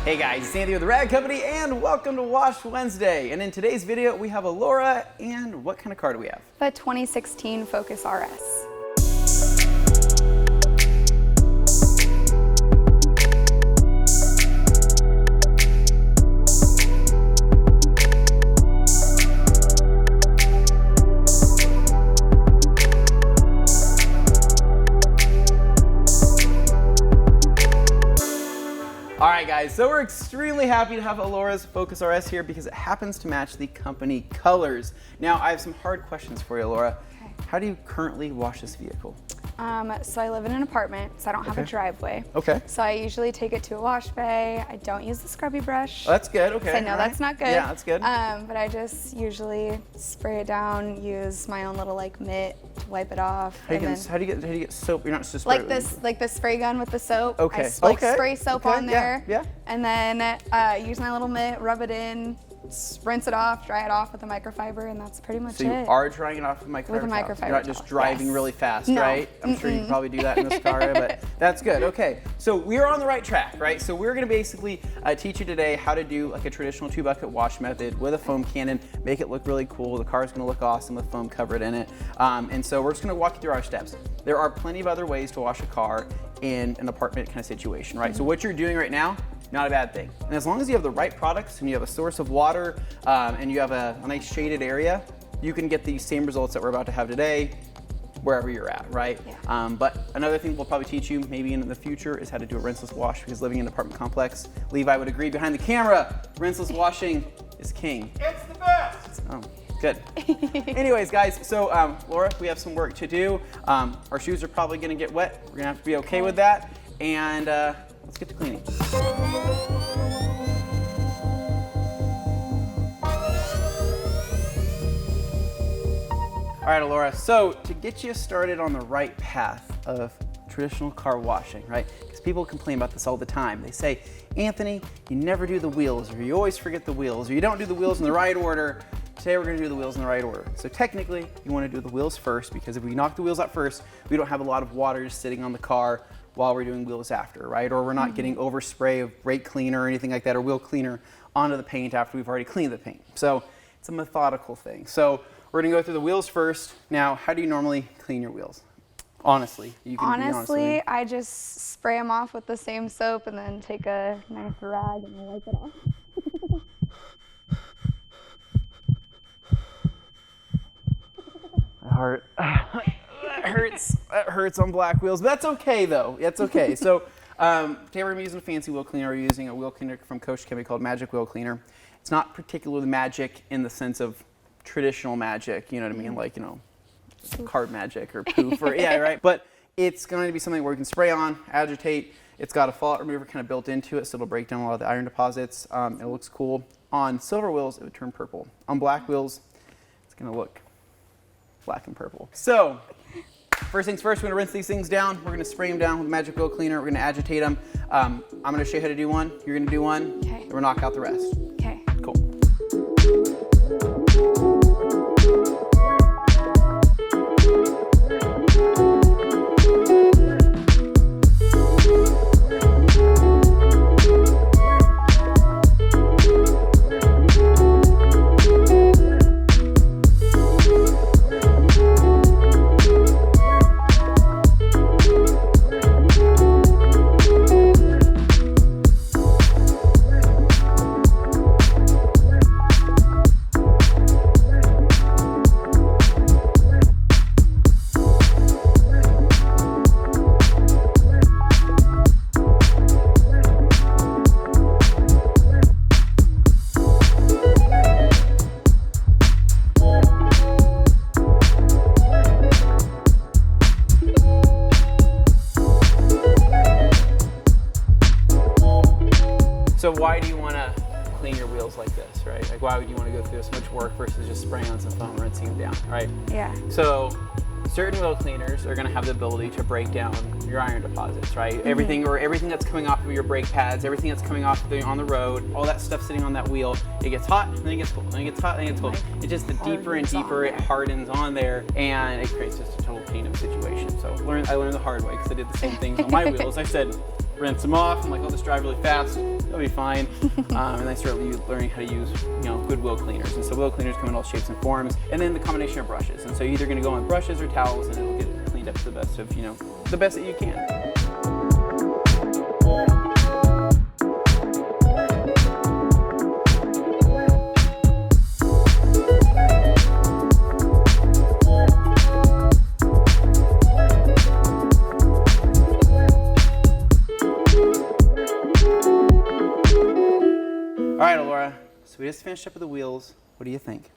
Hey guys, it's Andy with the Rad Company and welcome to Wash Wednesday. And in today's video, we have Elora, and what kind of car do we have? The 2016 Focus RS. All right guys, so we're extremely happy to have Elora's Focus RS here because it happens to match the company colors. Now, I have some hard questions for you, Elora. Okay. How do you currently wash this vehicle? So I live in an apartment, so I don't have a driveway. Okay. So I usually take it to a wash bay. I don't use the scrubby brush. Oh, that's good, okay. I know that's not good. Yeah, that's good. But I just usually spray it down, use my own little like mitt to wipe it off. How do you get soap? You're not just spray like the spray gun with the soap. Okay. I spray soap on there. Yeah. And then use my little mitt, rub it in, rinse it off, dry it off with a microfiber, and that's pretty much it. So you are drying it off with a microfiber With a towel. microfiber You're not towel, just driving yes. really fast, No. right? I'm sure you can probably do that in this car, but that's good. Okay, so we're on the right track, right? So we're gonna basically teach you today how to do like a traditional 2-bucket wash method with a foam cannon, make it look really cool. The car's gonna look awesome with foam covered in it. And so we're just gonna walk you through our steps. There are plenty of other ways to wash a car in an apartment kind of situation, right? So what you're doing right now, not a bad thing. And as long as you have the right products and you have a source of water and you have a nice shaded area, you can get the same results that we're about to have today wherever you're at, right? Yeah. But another thing we'll probably teach you maybe in the future is how to do a rinseless wash, because living in an apartment complex, Levi would agree behind the camera, rinseless washing is king. It's the best! Oh, good. Anyways, guys, so Laura, we have some work to do. Our shoes are probably gonna get wet. We're gonna have to be okay with that. And let's get to cleaning. All right, Elora, so to get you started on the right path of traditional car washing, right? Because people complain about this all the time. They say, Anthony, you never do the wheels, or you always forget the wheels, or you don't do the wheels in the right order. Today we're gonna do the wheels in the right order. So technically, you wanna do the wheels first, because if we knock the wheels out first, we don't have a lot of water just sitting on the car while we're doing wheels after, right? Or we're not getting overspray of brake cleaner or anything like that, or wheel cleaner onto the paint after we've already cleaned the paint. So it's a methodical thing. So we're gonna go through the wheels first. Now, how do you normally clean your wheels? Honestly, you can be honest with me. I just spray them off with the same soap and then take a nice rag and wipe it off. My heart. That hurts on black wheels, but that's okay though. That's okay. So today we're using a fancy wheel cleaner. We're using a wheel cleaner from Coach Chemi called Magic Wheel Cleaner. It's not particularly magic in the sense of traditional magic, you know what I mean? Like, you know, card magic or poof or, yeah, right? But it's going to be something where you can spray on, agitate. It's got a fallout remover kind of built into it, so it'll break down a lot of the iron deposits. It looks cool. On silver wheels, it would turn purple. On black wheels, it's going to look black and purple. So, first things first, we're gonna rinse these things down. We're gonna spray them down with Magic Wheel Cleaner. We're gonna agitate them. I'm gonna show you how to do one. You're gonna do one. Okay. And we'll knock out the rest. Okay. Cool. So why do you want to clean your wheels like this, right? Like why would you want to go through this much work versus just spraying on some foam and rinsing them down, right? Yeah. So certain wheel cleaners are going to have the ability to break down your iron deposits, right? Everything that's coming off of your brake pads, everything that's coming off on the road, all that stuff sitting on that wheel, it gets hot, and then it gets cold, then it gets hot, then it gets cold. It just, the deeper and deeper it hardens on there, and it creates just a total pain of a situation. So I learned the hard way, because I did the same things on my wheels. I said, rinse them off. I'm like, I'll just drive really fast. It'll be fine. And I start learning how to use, good wheel cleaners. And so wheel cleaners come in all shapes and forms. And then the combination of brushes. And so you're either going to go on brushes or towels, and it'll get cleaned up to the best of, the best that you can. All right, Elora, so we just finished up with the wheels. What do you think?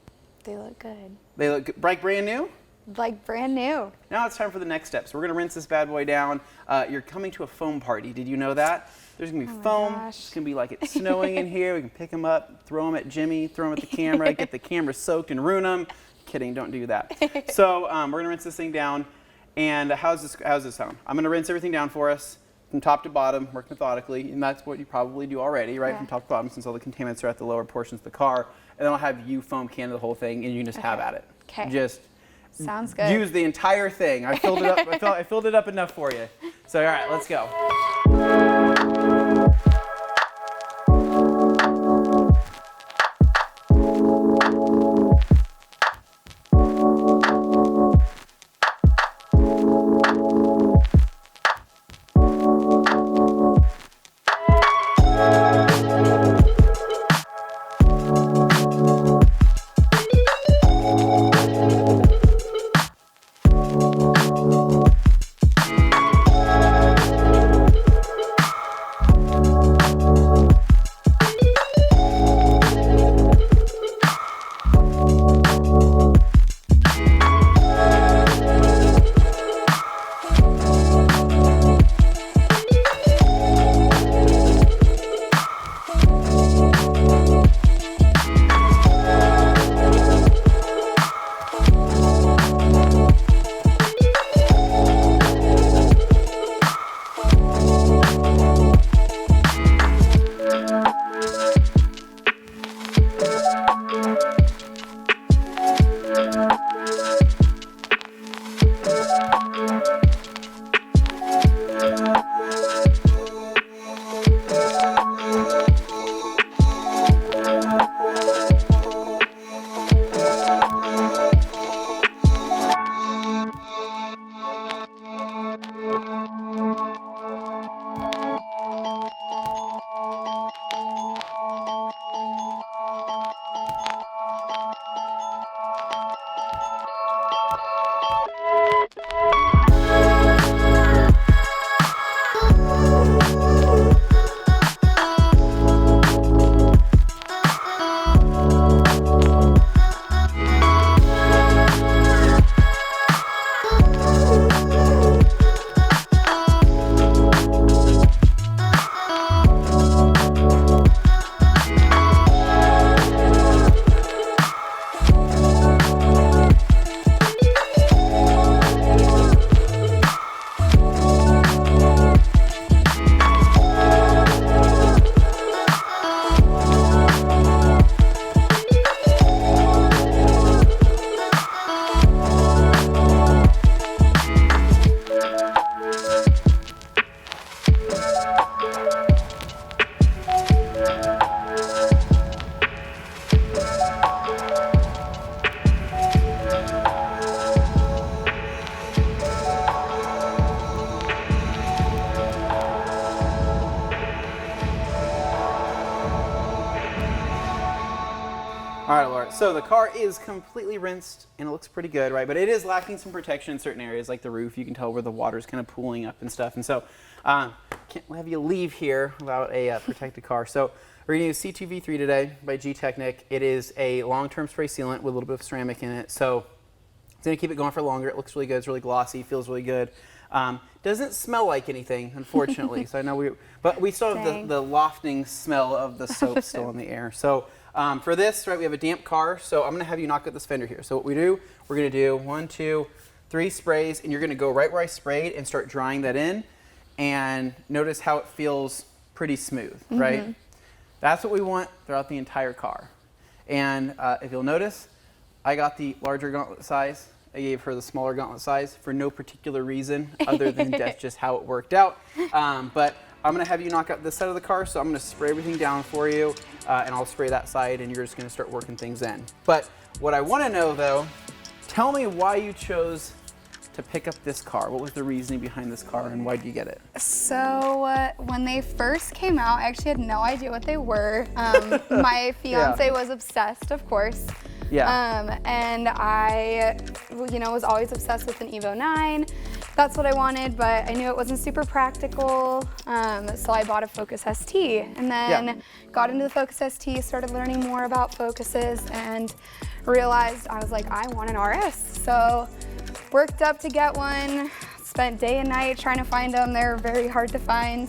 They look good. They look good. Like brand new? Like brand new. Now it's time for the next step. So we're gonna rinse this bad boy down. You're coming to a foam party. Did you know that? There's gonna be foam. Gosh. It's gonna be like it's snowing in here. We can pick them up, throw them at Jimmy, throw them at the camera, get the camera soaked and ruin them. Kidding, don't do that. So we're gonna rinse this thing down. And how's this sound? I'm gonna rinse everything down for us from top to bottom, work methodically, and that's what you probably do already, right? Yeah. From top to bottom, since all the contaminants are at the lower portions of the car. And then I'll have you foam can the whole thing, and you can just have at it. Okay. Just sounds good. use the entire thing. I filled it up. I filled it up enough for you. So all right, let's go. All right, Elora. So the car is completely rinsed and it looks pretty good, right? But it is lacking some protection in certain areas, like the roof. You can tell where the water's kind of pooling up and stuff. And so can't have you leave here without a protected car. So we're going to use C2V3 today by G-Technic. It is a long-term spray sealant with a little bit of ceramic in it. So it's going to keep it going for longer. It looks really good. It's really glossy. Feels really good. Doesn't smell like anything, unfortunately. So I know but we still have the lofting smell of the soap still in the air. So for this, right, we have a damp car. So I'm going to have you knock out this fender here. So what we do, we're going to do 1, 2, 3 sprays, and you're going to go right where I sprayed and start drying that in. And notice how it feels pretty smooth, right? That's what we want throughout the entire car. And if you'll notice, I got the larger gauntlet size. I gave her the smaller gauntlet size for no particular reason other than that's just how it worked out. But I'm gonna have you knock out this side of the car, so I'm gonna spray everything down for you, and I'll spray that side, and you're just gonna start working things in. But what I wanna know though, tell me why you chose to pick up this car. What was the reasoning behind this car, and why did you get it? So when they first came out, I actually had no idea what they were. My fiance was obsessed, of course. Yeah. And I, was always obsessed with an Evo 9. That's what I wanted, but I knew it wasn't super practical, so I bought a Focus ST, and then got into the Focus ST, started learning more about Focuses, and realized I was like, I want an RS. So worked up to get one, spent day and night trying to find them. They're very hard to find.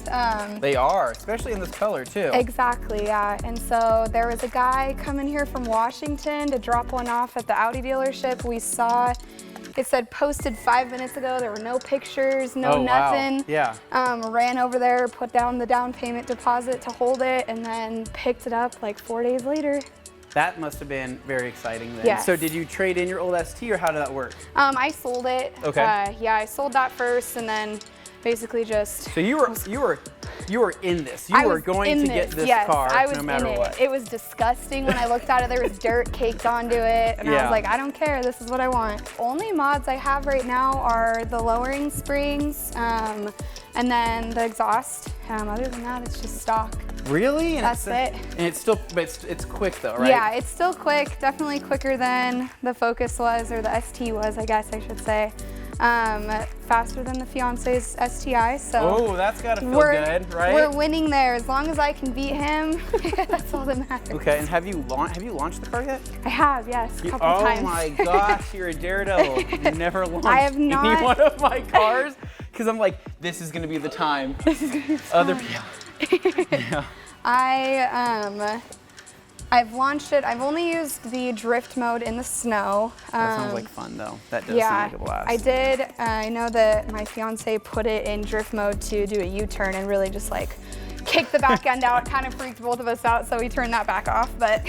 They are, especially in this color too. Exactly, yeah. And so there was a guy coming here from Washington to drop one off at the Audi dealership. We saw it said posted 5 minutes ago. There were no pictures, no nothing. Wow. Yeah. Ran over there, put down the down payment deposit to hold it, and then picked it up like 4 days later. That must have been very exciting then. Yes. So did you trade in your old ST, or how did that work? I sold it. Okay. Yeah, I sold that first, and then basically just. So you were in this. You were going to get this car no matter what. It was disgusting when I looked at it. There was dirt caked onto it, and I was like, I don't care. This is what I want. Only mods I have right now are the lowering springs, and then the exhaust. Other than that, it's just stock. Really? And That's it. And it's still, but it's quick though, right? Yeah, it's still quick. Definitely quicker than the Focus was, or the ST was, I guess I should say. Faster than the fiance's STI, so. Oh, that's gotta feel good, right? We're winning there. As long as I can beat him, that's all that matters. Okay, and have you launched the car yet? I have, yes, a couple times. Oh my gosh, you're a daredevil. You never launched I have not. any one of my cars, because I'm like, this is gonna be the time. Other people. Yeah. I've launched it. I've only used the drift mode in the snow. That sounds like fun though. That does sound like a blast. I did. I know that my fiance put it in drift mode to do a U-turn and really just like kick the back end out. It kind of freaked both of us out, so we turned that back off. But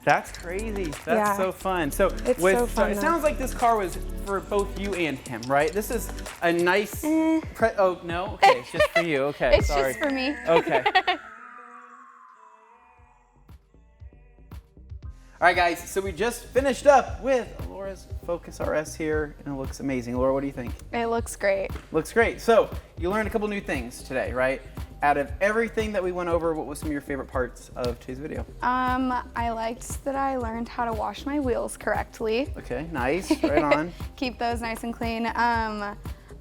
that's crazy. That's so fun. So it's so fun, it sounds like this car was for both you and him, right? This is a nice. Oh no. Okay, it's just for you. Okay, it's sorry. just for me. Okay. All right, guys, so we just finished up with Elora's Focus RS here, and it looks amazing. Laura, what do you think? It looks great. Looks great. So you learned a couple new things today, right? Out of everything that we went over, what was some of your favorite parts of today's video? I liked that I learned how to wash my wheels correctly. Okay, nice, right on. Keep those nice and clean.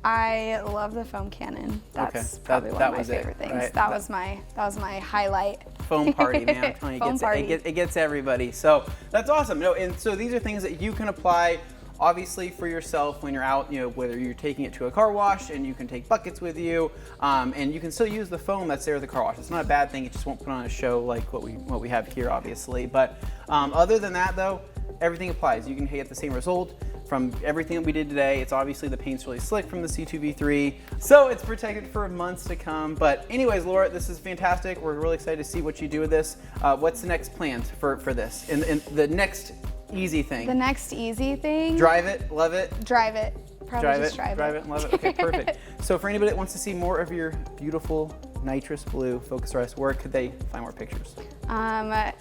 I love the foam cannon. That's probably one of my favorite things. Right? That was my highlight. Foam party, man. I'm telling you, it gets everybody. So that's awesome. No, and so these are things that you can apply obviously for yourself when you're out, whether you're taking it to a car wash, and you can take buckets with you, and you can still use the foam that's there at the car wash. It's not a bad thing. It just won't put on a show like what we have here, obviously. But other than that, though, everything applies. You can get the same result from everything that we did today. It's obviously the paint's really slick from the C2V3, so it's protected for months to come. But anyways, Laura, this is fantastic. We're really excited to see what you do with this. What's the next plans for this? And the next easy thing? The next easy thing? Drive it, love it. Drive it. Probably just drive it. Drive it and love it. Okay, perfect. So for anybody that wants to see more of your beautiful Nitrous Blue Focus RS, where could they find more pictures? I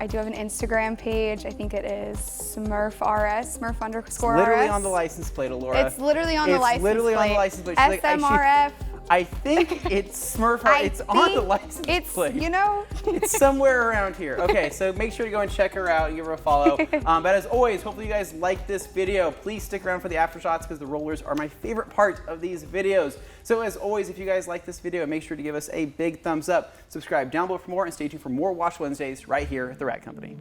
do have an Instagram page. I think it is Smurf_RS. It's literally on the license plate, Elora. It's literally on the license plate. It's literally on the license plate. SMRF. I think it's Smurf. It's on the license plate. It's somewhere around here. Okay, so make sure to go and check her out and give her a follow. But as always, hopefully you guys like this video. Please stick around for the after shots, because the rollers are my favorite part of these videos. So as always, if you guys like this video, make sure to give us a big thumbs up. Subscribe down below for more, and stay tuned for more Wash Wednesdays right here at the Rat Company.